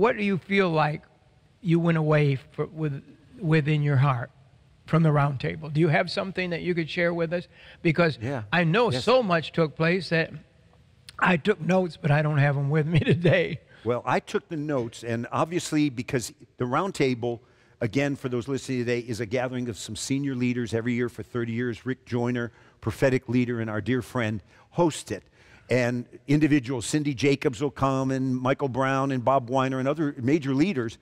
what do you feel like you went away within your heart from the round table? Do you have something that you could share with us? Because I know so much took place that I took notes, but I don't have them with me today. Well, I took the notes, and obviously because the round table, again, for those listening today, is a gathering of some senior leaders every year for 30 years. Rick Joyner, prophetic leader, and our dear friend host it. And individuals, Cindy Jacobs will come, and Michael Brown, and Bob Weiner, and other major leaders,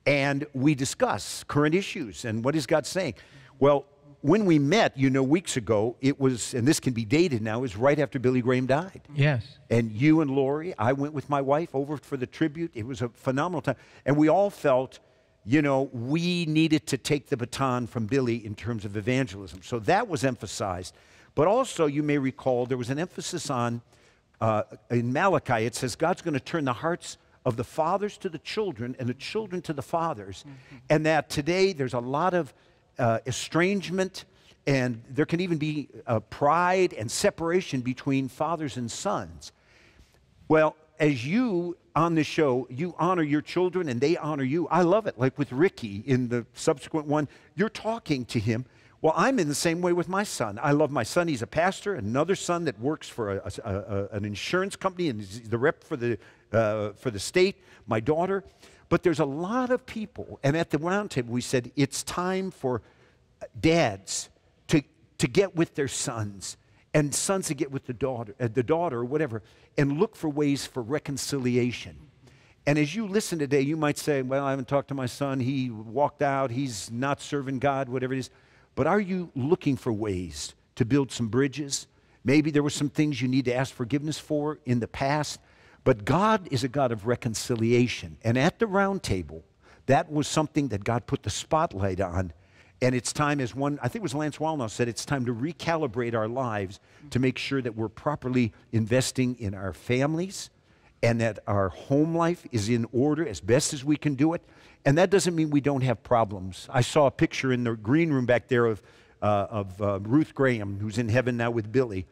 and we discuss current issues and what is God saying. Well, when we met, weeks ago, it was, and this can be dated now, it was right after Billy Graham died. Yes. And you and Lori, I went with my wife over for the tribute. It was a phenomenal time. And we all felt, we needed to take the baton from Billy in terms of evangelism. So that was emphasized. But also, you may recall, there was an emphasis on, in Malachi, it says God's going to turn the hearts of the fathers to the children and the children to the fathers. And that today there's a lot of estrangement, and there can even be pride and separation between fathers and sons. Well, as you on the show, you honor your children and they honor you. I love it. Like with Ricky in the subsequent one, you're talking to him. Well, I'm in the same way with my son. I love my son. He's a pastor. Another son that works for an insurance company and is the rep for the state. My daughter. But there's a lot of people, and at the round table we said it's time for dads to get with their sons, and sons to get with the daughter or whatever, and look for ways for reconciliation. And as you listen today, you might say, well, I haven't talked to my son. He walked out. He's not serving God, whatever it is. But are you looking for ways to build some bridges? Maybe there were some things you need to ask forgiveness for in the past. But God is a God of reconciliation. And at the round table, that was something that God put the spotlight on. And it's time, as one, I think it was Lance Wallnau said, it's time to recalibrate our lives to make sure that we're properly investing in our families and that our home life is in order as best as we can do it. And that doesn't mean we don't have problems. I saw a picture in the green room back there of Ruth Graham, who's in heaven now with Billy.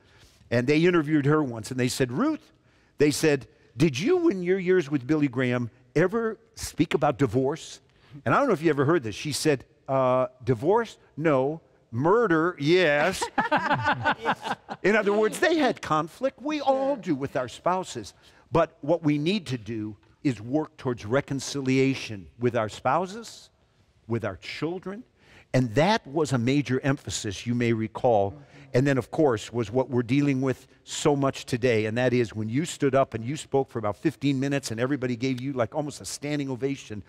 And they interviewed her once, and they said, Ruth, they said, did you in your years with Billy Graham ever speak about divorce? And I don't know if you ever heard this. She said, divorce? No. Murder? Yes. In other words, they had conflict. We all do with our spouses. But what we need to do is work towards reconciliation with our spouses, with our children. And that was a major emphasis, you may recall. And then, of course, was what we're dealing with so much today, and that is when you stood up and you spoke for about 15 minutes and everybody gave you like almost a standing ovation.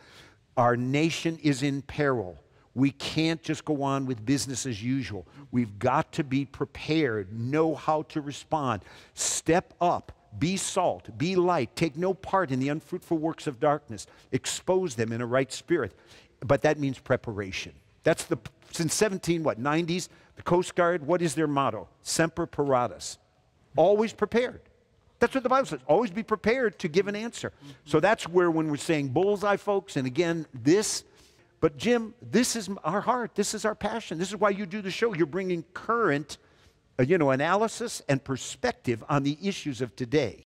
Our nation is in peril. We can't just go on with business as usual. We've got to be prepared, know how to respond, step up, be salt, be light, take no part in the unfruitful works of darkness, expose them in a right spirit. But that means preparation. That's since 90s, the Coast Guard, what is their motto? Semper paratus. Always prepared. That's what the Bible says. Always be prepared to give an answer. So that's where when we're saying bullseye, folks, and again, but Jim, this is our heart. This is our passion. This is why you do the show. You're bringing current, analysis and perspective on the issues of today.